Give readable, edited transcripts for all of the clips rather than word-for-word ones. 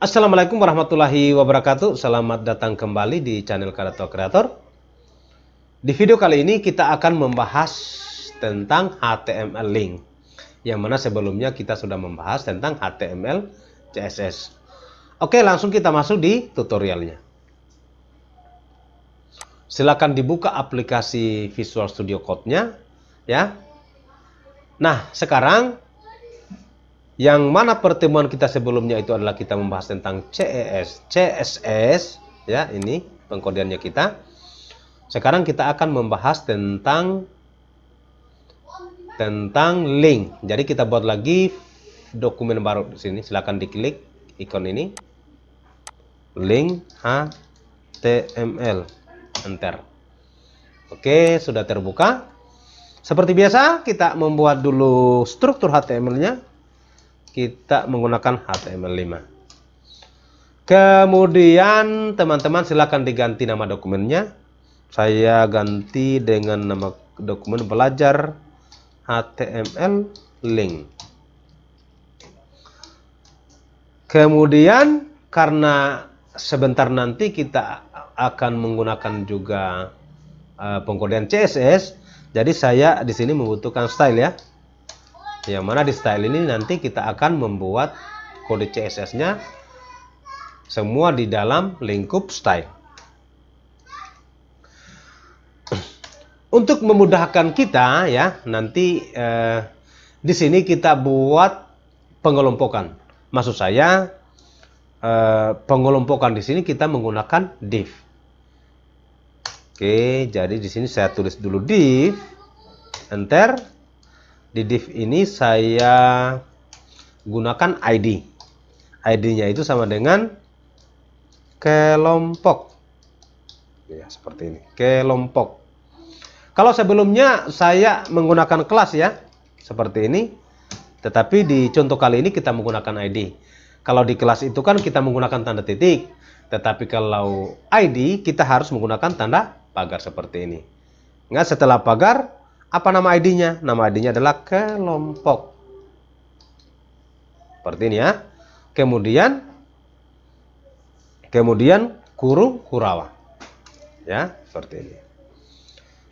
Assalamualaikum warahmatullahi wabarakatuh. Selamat datang kembali di channel Karato Creator. Di video kali ini kita akan membahas tentang HTML link, yang mana sebelumnya kita sudah membahas tentang HTML CSS. Oke, langsung kita masuk di tutorialnya. Silakan dibuka aplikasi Visual Studio Code-nya ya. Nah, sekarang yang mana pertemuan kita sebelumnya itu adalah kita membahas tentang CSS ya, ini pengkodeannya kita. Sekarang kita akan membahas tentang link. Jadi kita buat lagi dokumen baru di sini. Silakan diklik ikon ini. Link HTML. Enter. Oke, sudah terbuka. Seperti biasa, kita membuat dulu struktur HTML-nya. Kita menggunakan HTML5. Kemudian teman-teman silakan diganti nama dokumennya. Saya ganti dengan nama dokumen belajar HTML link. Kemudian karena sebentar nanti kita akan menggunakan juga pengkodean CSS, jadi saya di sini membutuhkan style ya. Yang mana di style ini nanti kita akan membuat kode CSS-nya semua di dalam lingkup style. Untuk memudahkan kita ya, nanti di sini kita buat pengelompokan. Maksud saya pengelompokan di sini kita menggunakan div. Oke, jadi di sini saya tulis dulu div, enter. Di div ini saya gunakan ID. ID-nya itu sama dengan kelompok. Ya, seperti ini. Kelompok. Kalau sebelumnya saya menggunakan kelas ya, seperti ini. Tetapi di contoh kali ini kita menggunakan ID. Kalau di kelas itu kan kita menggunakan tanda titik. Tetapi kalau ID kita harus menggunakan tanda pagar seperti ini. Ingat, setelah pagar, apa nama ID-nya? Nama ID-nya adalah kelompok. Seperti ini ya. Kemudian kurung kurawa. Ya, seperti ini.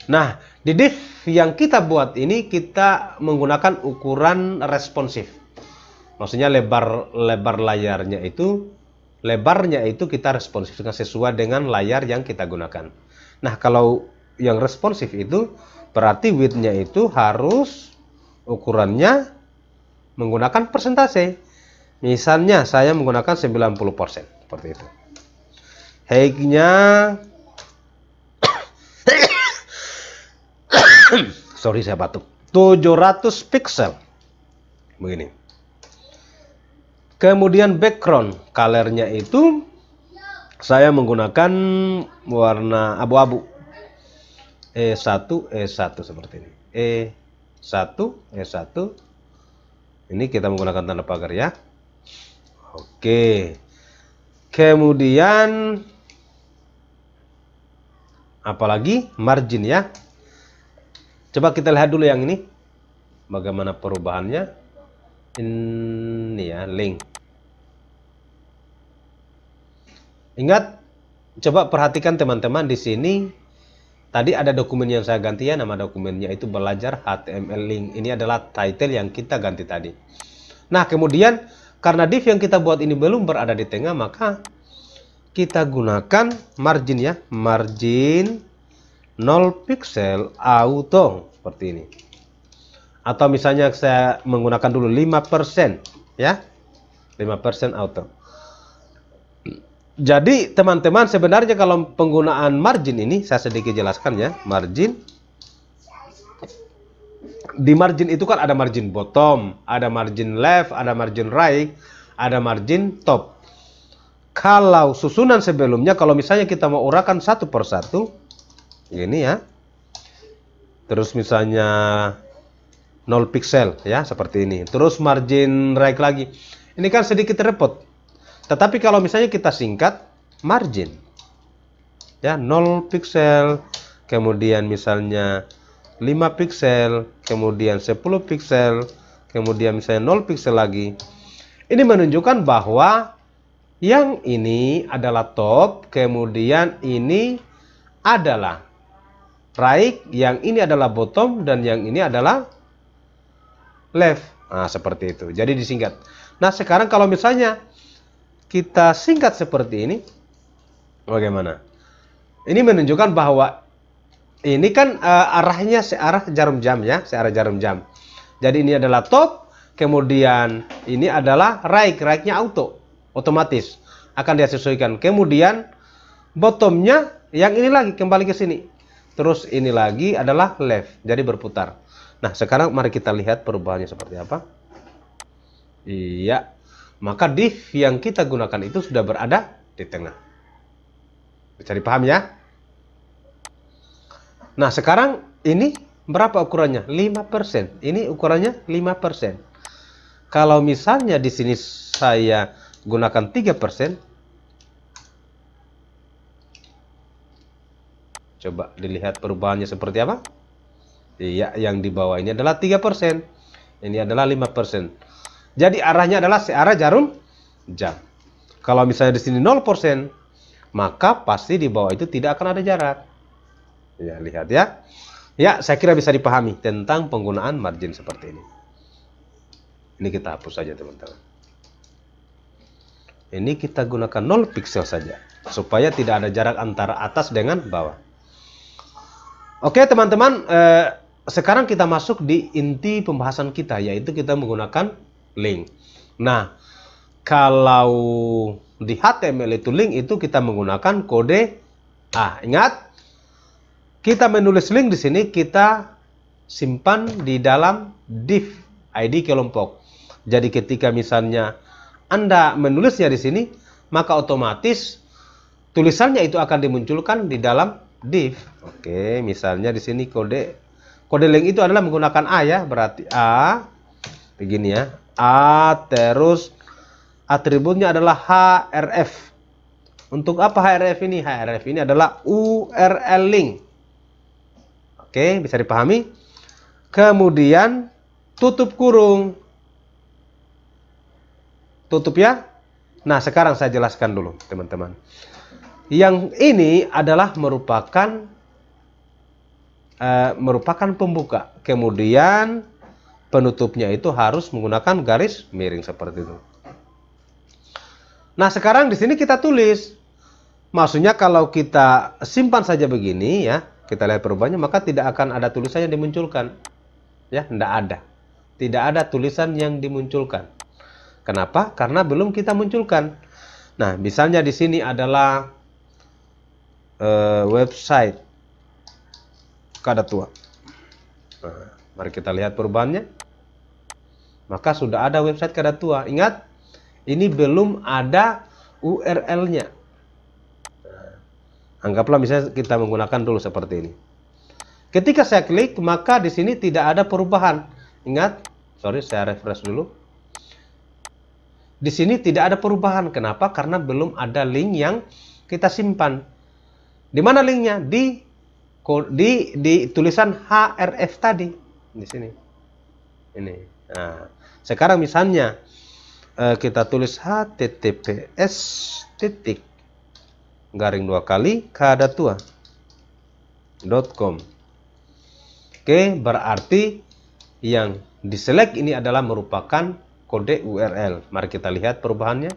Nah, di div yang kita buat ini kita menggunakan ukuran responsif. Maksudnya lebar layarnya itu, lebarnya itu kita responsif sesuai dengan layar yang kita gunakan. Nah, kalau yang responsif itu berarti width-nya itu harus ukurannya menggunakan persentase. Misalnya saya menggunakan 90%. Seperti itu. Height-nya sorry saya batuk. 700 pixel. Begini. Kemudian background color-nya itu saya menggunakan warna abu-abu. E1 seperti ini. E1 ini kita menggunakan tanda pagar ya. Oke. Kemudian apalagi margin ya. Coba kita lihat dulu yang ini. Bagaimana perubahannya. Ini ya, link. Ingat, coba perhatikan teman-teman di sini. Tadi ada dokumen yang saya ganti ya, nama dokumennya itu belajar HTML link. Ini adalah title yang kita ganti tadi. Nah, kemudian karena div yang kita buat ini belum berada di tengah, maka kita gunakan margin ya. Margin 0 pixel auto seperti ini. Atau misalnya saya menggunakan dulu 5% ya. 5% auto. Jadi teman-teman sebenarnya kalau penggunaan margin ini saya sedikit jelaskan ya. Margin, di margin itu kan ada margin bottom, ada margin left, ada margin right, ada margin top. Kalau susunan sebelumnya, kalau misalnya kita mau uraikan satu persatu ini ya, terus misalnya 0 pixel ya, seperti ini. Terus margin right lagi, ini kan sedikit repot. Tetapi kalau misalnya kita singkat margin ya, 0 pixel, kemudian misalnya 5 pixel, kemudian 10 pixel, kemudian misalnya 0 pixel lagi. Ini menunjukkan bahwa Yang ini adalah top, kemudian ini adalah right, yang ini adalah bottom, dan yang ini adalah left. Nah, seperti itu. Jadi disingkat. Nah, sekarang kalau misalnya kita singkat seperti ini, bagaimana? Ini menunjukkan bahwa ini kan arahnya searah jarum jam ya, searah jarum jam. Jadi ini adalah top, kemudian ini adalah right, right-nya otomatis akan dia sesuaikan. Kemudian bottomnya yang ini lagi kembali ke sini. Terus ini lagi adalah left, jadi berputar. Nah, sekarang mari kita lihat perubahannya seperti apa. Iya, maka div yang kita gunakan itu sudah berada di tengah. Bisa dipahami ya? Nah, sekarang ini berapa ukurannya? 5%. Ini ukurannya 5%. Kalau misalnya di sini saya gunakan 3%, coba dilihat perubahannya seperti apa? Iya, yang di bawah ini adalah 3%. Ini adalah 5%. Jadi arahnya adalah searah jarum jam. Kalau misalnya di sini 0%, maka pasti di bawah itu tidak akan ada jarak. Ya, lihat ya. Ya, saya kira bisa dipahami tentang penggunaan margin seperti ini. Ini kita hapus saja, teman-teman. Ini kita gunakan 0 pixel saja, supaya tidak ada jarak antara atas dengan bawah. Oke, teman-teman, sekarang kita masuk di inti pembahasan kita, yaitu kita menggunakan link. Nah, kalau di HTML itu link itu kita menggunakan kode A. Ingat, kita menulis link di sini kita simpan di dalam div ID kelompok. Jadi ketika misalnya Anda menulisnya di sini, maka otomatis tulisannya itu akan dimunculkan di dalam div. Oke, misalnya di sini kode link itu adalah menggunakan A ya, berarti A begini ya. A terus atributnya adalah href. Untuk apa href ini? Href ini adalah URL link. Oke, bisa dipahami? Kemudian tutup kurung. Tutup ya. Nah, sekarang saya jelaskan dulu, teman-teman. Yang ini adalah merupakan pembuka. Kemudian penutupnya itu harus menggunakan garis miring seperti itu. Nah, sekarang di sini kita tulis. Maksudnya kalau kita simpan saja begini ya, kita lihat perubahannya, maka tidak akan ada tulisan yang dimunculkan. Ya, tidak ada. Tidak ada tulisan yang dimunculkan. Kenapa? Karena belum kita munculkan. Nah, misalnya di sini adalah website Kadatua. Nah, mari kita lihat perubahannya. Maka sudah ada website Kadatua. Ingat, ini belum ada URL-nya. Nah, anggaplah misalnya kita menggunakan dulu seperti ini. Ketika saya klik, maka di sini tidak ada perubahan. Ingat, sorry, saya refresh dulu. Di sini tidak ada perubahan. Kenapa? Karena belum ada link yang kita simpan. Di mana linknya? Di tulisan href tadi. Di sini. Ini. Nah, sekarang misalnya kita tulis https://kadatua.com. Oke, berarti yang diselect ini adalah merupakan kode URL. Mari kita lihat perubahannya.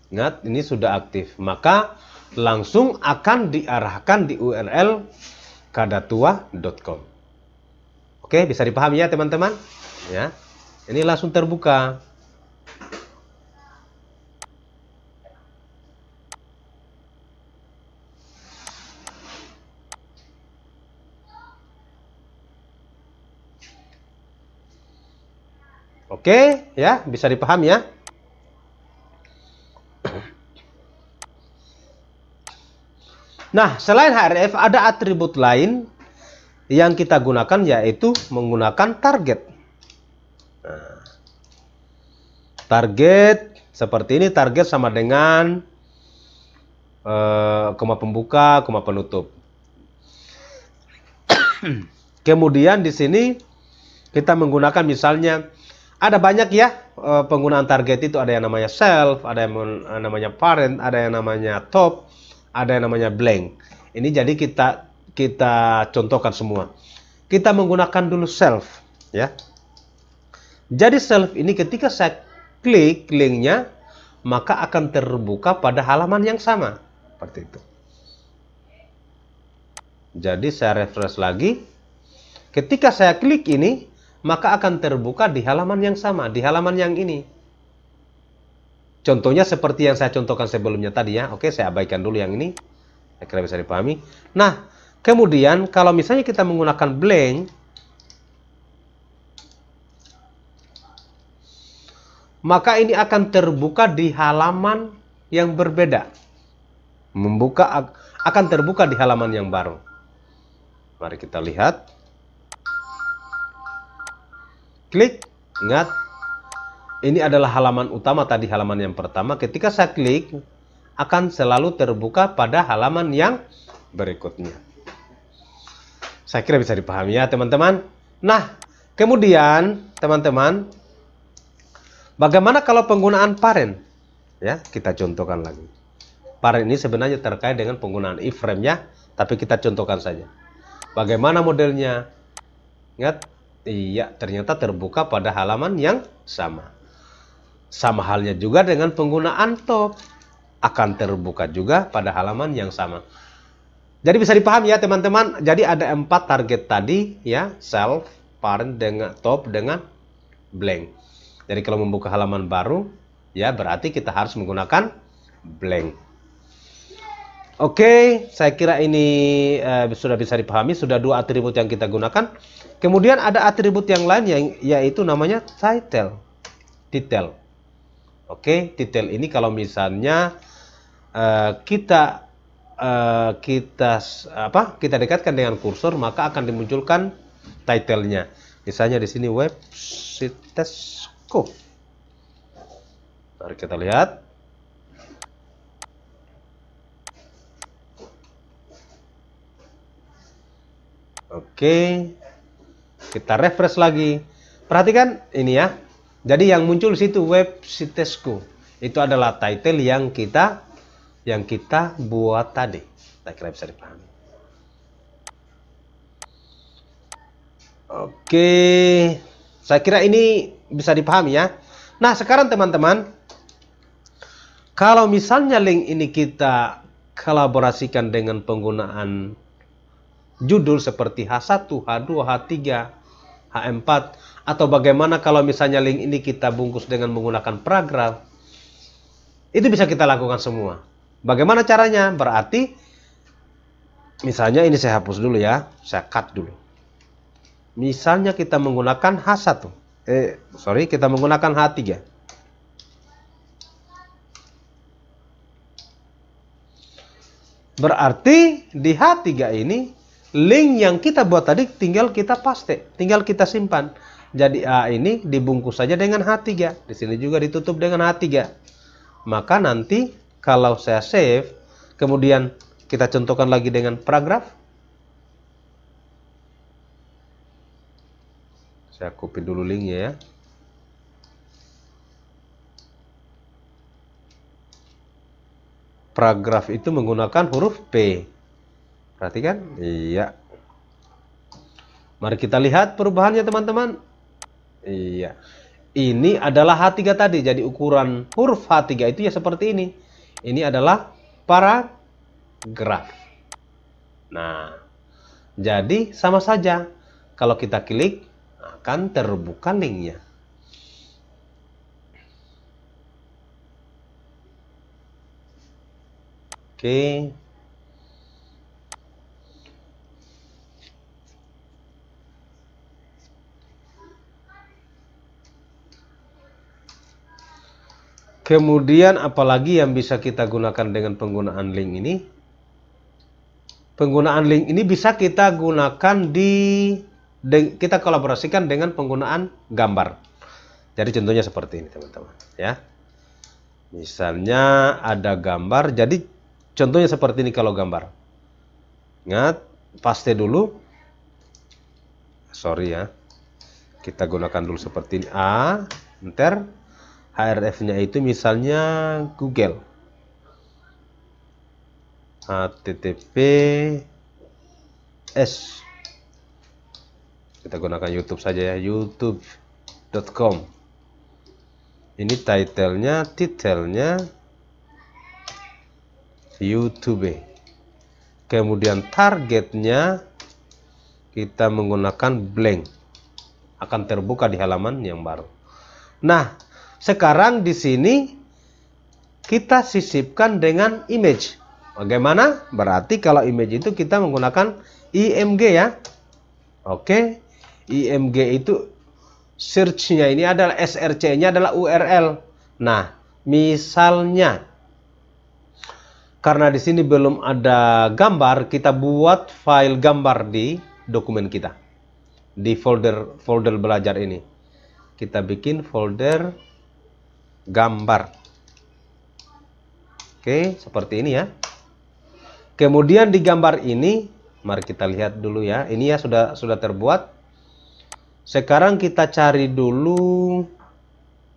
Ingat, ini sudah aktif. Maka langsung akan diarahkan di URL kadatua.com. Oke, bisa dipahami ya, teman-teman? Ya. Ini langsung terbuka. Oke, ya, bisa dipahami ya. Nah, selain href ada atribut lain yang kita gunakan, yaitu menggunakan target. Nah, target seperti ini, target sama dengan koma pembuka, koma penutup. Kemudian di sini kita menggunakan misalnya Ada banyak ya penggunaan target itu, ada yang namanya self, ada yang namanya parent, ada yang namanya top, ada yang namanya blank. Ini jadi kita contohkan semua. Kita menggunakan dulu self ya. Jadi self ini ketika saya klik linknya, maka akan terbuka pada halaman yang sama. Seperti itu. Jadi saya refresh lagi. Ketika saya klik ini, maka akan terbuka di halaman yang sama, di halaman yang ini. Contohnya seperti yang saya contohkan sebelumnya tadi ya. Oke, saya abaikan dulu yang ini. Saya kira bisa dipahami. Nah, kemudian kalau misalnya kita menggunakan blank, maka ini akan terbuka di halaman yang berbeda. Akan terbuka di halaman yang baru. Mari kita lihat. Klik, ingat, ini adalah halaman utama tadi, halaman yang pertama. Ketika saya klik, akan selalu terbuka pada halaman yang berikutnya. Saya kira bisa dipahami ya teman-teman. Nah, kemudian teman-teman, bagaimana kalau penggunaan parent? Ya, kita contohkan lagi. Parent ini sebenarnya terkait dengan penggunaan iframe ya, tapi kita contohkan saja. Bagaimana modelnya? Ingat, iya, ternyata terbuka pada halaman yang sama. Sama halnya juga dengan penggunaan top. Akan terbuka juga pada halaman yang sama. Jadi bisa dipahami ya teman-teman. Jadi ada 4 target tadi ya. Self, parent, dengan top, dengan blank. Jadi kalau membuka halaman baru, ya berarti kita harus menggunakan blank. Oke, saya kira ini sudah bisa dipahami. Sudah 2 atribut yang kita gunakan. Kemudian ada atribut yang lain yaitu namanya title. Oke, title ini kalau misalnya kita dekatkan dengan kursor, maka akan dimunculkan title-nya. Misalnya di sini websitesku. Mari kita lihat. Oke, kita refresh lagi. Perhatikan ini ya. Jadi yang muncul di situ websitesku. Itu adalah title yang kita buat tadi. Saya kira bisa dipahami. Oke, saya kira ini bisa dipahami ya. Nah, sekarang teman-teman, kalau misalnya link ini kita kolaborasikan dengan penggunaan judul seperti H1, H2, H3, H4, atau bagaimana kalau misalnya link ini kita bungkus dengan menggunakan paragraf, itu bisa kita lakukan semua. Bagaimana caranya? Berarti misalnya ini saya hapus dulu ya, saya cut dulu. Misalnya kita menggunakan H1, kita menggunakan H3. Berarti di H3 ini link yang kita buat tadi tinggal kita paste, tinggal kita simpan. Jadi A ini dibungkus saja dengan H3. Di sini juga ditutup dengan H3. Maka nanti kalau saya save, kemudian kita contohkan lagi dengan paragraf. Saya copy dulu linknya ya. Paragraf itu menggunakan huruf P. Perhatikan? Iya. Mari kita lihat perubahannya teman-teman. Iya. Ini adalah H3 tadi. Jadi ukuran huruf H3 itu ya seperti ini. Ini adalah paragraf. Nah, jadi sama saja. Kalau kita klik, akan terbuka linknya. Oke. Kemudian apalagi yang bisa kita gunakan dengan penggunaan link ini? Penggunaan link ini bisa kita gunakan kita kolaborasikan dengan penggunaan gambar. Jadi contohnya seperti ini teman-teman ya. Misalnya ada gambar, jadi contohnya seperti ini kalau gambar. Ingat, paste dulu. Sorry ya. Kita gunakan dulu seperti ini. A, enter. href-nya itu misalnya Google. https. Kita gunakan YouTube saja ya, youtube.com. Ini titelnya YouTube. Kemudian targetnya kita menggunakan blank. Akan terbuka di halaman yang baru. Nah, sekarang di sini kita sisipkan dengan image. Bagaimana? Berarti kalau image itu kita menggunakan img ya. Oke. Img itu search-nya ini adalah src-nya adalah URL. Nah, misalnya karena di sini belum ada gambar, kita buat file gambar di dokumen kita. Di folder belajar ini. Kita bikin folder gambar. Oke, seperti ini ya. Kemudian di gambar ini, mari kita lihat dulu ya. Ini ya sudah terbuat. Sekarang kita cari dulu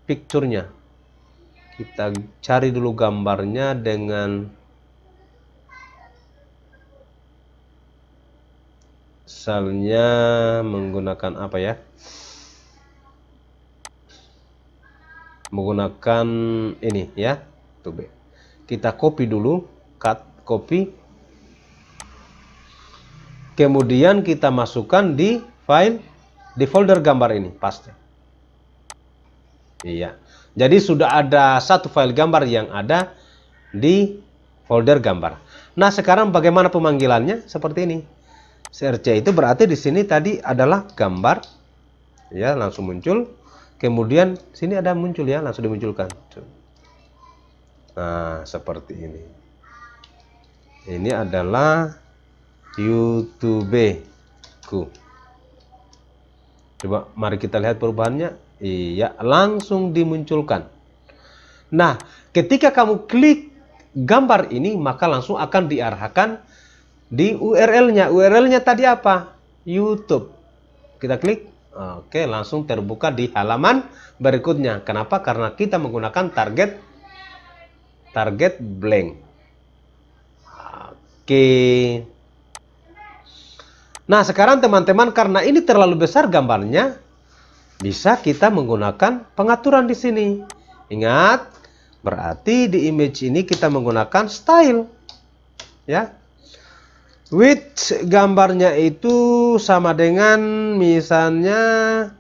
picture-nya. Kita cari dulu gambarnya dengan misalnya menggunakan apa ya? Menggunakan ini ya. Tuh, kita copy dulu, copy. Kemudian kita masukkan di file di folder gambar ini, paste. Iya. Jadi sudah ada satu file gambar yang ada di folder gambar. Nah, sekarang bagaimana pemanggilannya? Seperti ini. CRC itu berarti di sini tadi adalah gambar. Ya, langsung muncul. Kemudian sini ada muncul ya, langsung dimunculkan. Nah, seperti ini. Ini adalah YouTube-ku. Coba mari kita lihat perubahannya. Iya, langsung dimunculkan. Nah, ketika kamu klik gambar ini, maka langsung akan diarahkan di URL-nya. URL-nya tadi apa? YouTube. Kita klik. Oke, langsung terbuka di halaman berikutnya. Kenapa? Karena kita menggunakan target blank. Oke. Nah, sekarang teman-teman, karena ini terlalu besar gambarnya, bisa kita menggunakan pengaturan di sini. Ingat, berarti di image ini kita menggunakan style. Ya. Width gambarnya itu sama dengan misalnya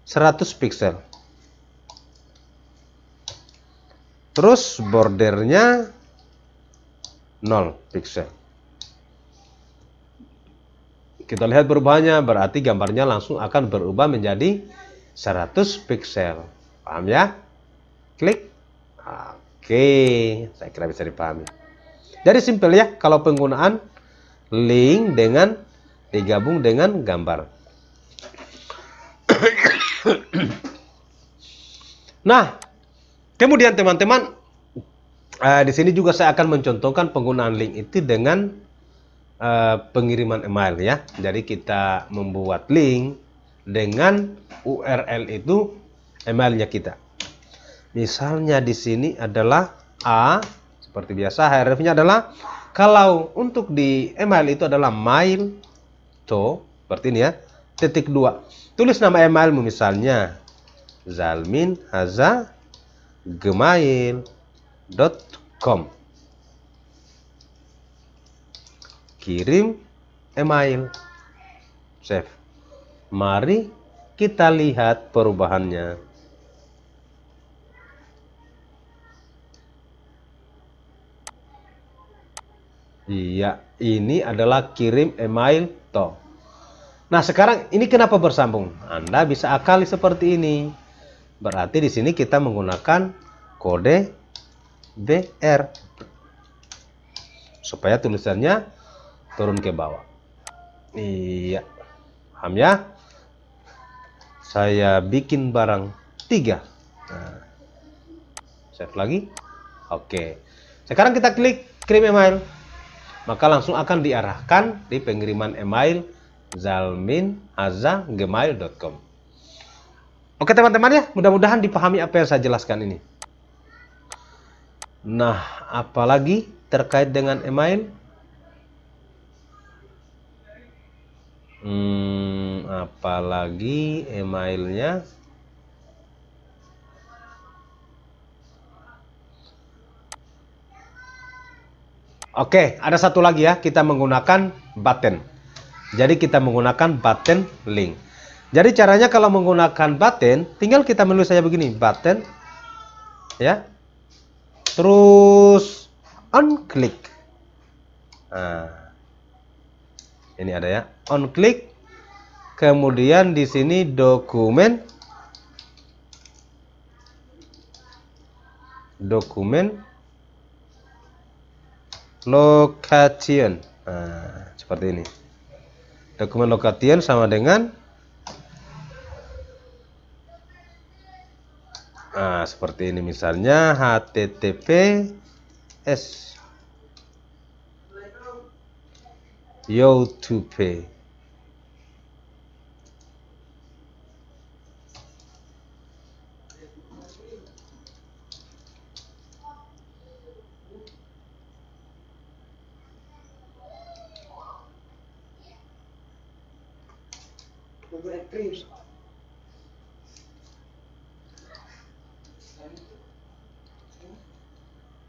100 pixel. Terus bordernya 0 pixel. Kita lihat perubahannya, berarti gambarnya langsung akan berubah menjadi 100 pixel. Paham ya? Klik. Oke, saya kira bisa dipahami. Jadi simple ya, kalau penggunaan link dengan digabung dengan gambar. Nah, kemudian teman-teman, di sini juga saya akan mencontohkan penggunaan link itu dengan pengiriman email ya. Jadi kita membuat link dengan URL itu emailnya kita. Misalnya di sini adalah A. Seperti biasa, href-nya adalah, kalau untuk di email itu adalah mail to, seperti ini ya, _2. Tulis nama emailmu misalnya zalmin@gmail.com. Kirim email. Save. Mari kita lihat perubahannya. Iya, ini adalah kirim email to. Nah, sekarang ini kenapa bersambung? Anda bisa akali seperti ini. Berarti di sini kita menggunakan kode BR supaya tulisannya turun ke bawah. Iya, paham ya? Saya bikin barang 3. Nah, save lagi. Oke. Sekarang kita klik kirim email. Maka langsung akan diarahkan di pengiriman email zalmin@gmail.com. Oke teman-teman ya, mudah-mudahan dipahami apa yang saya jelaskan ini. Nah, apalagi terkait dengan email? Apalagi emailnya? Oke, ada satu lagi ya, kita menggunakan button. Jadi kita menggunakan button link. Jadi caranya kalau menggunakan button, tinggal kita menulis saja begini, button, ya. Terus on click. Nah, ini ada ya, on click. Kemudian di sini dokumen location. Nah, seperti ini. Dokumen location sama dengan seperti ini misalnya https YouTube.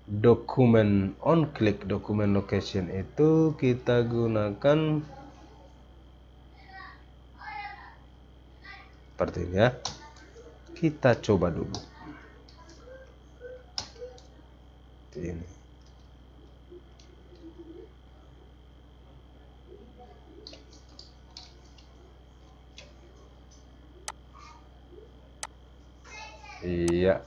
Dokumen on click, dokumen location itu kita gunakan seperti ini ya. Kita coba dulu. Ini. Iya.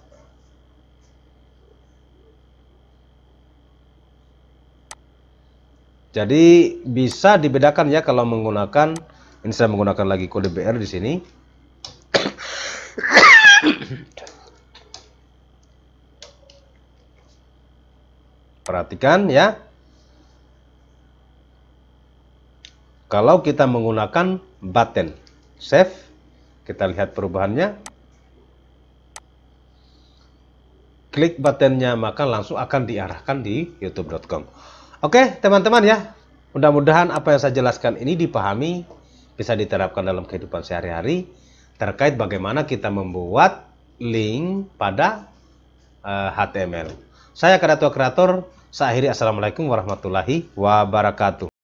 Jadi bisa dibedakan ya kalau menggunakan, ini saya menggunakan lagi kode BR di sini. Perhatikan ya. Kalau kita menggunakan button save, kita lihat perubahannya. Klik buttonnya maka langsung akan diarahkan di youtube.com. Oke teman-teman ya, mudah-mudahan apa yang saya jelaskan ini dipahami, bisa diterapkan dalam kehidupan sehari-hari terkait bagaimana kita membuat link pada HTML. Saya Kreator, saya akhiri. Assalamualaikum warahmatullahi wabarakatuh.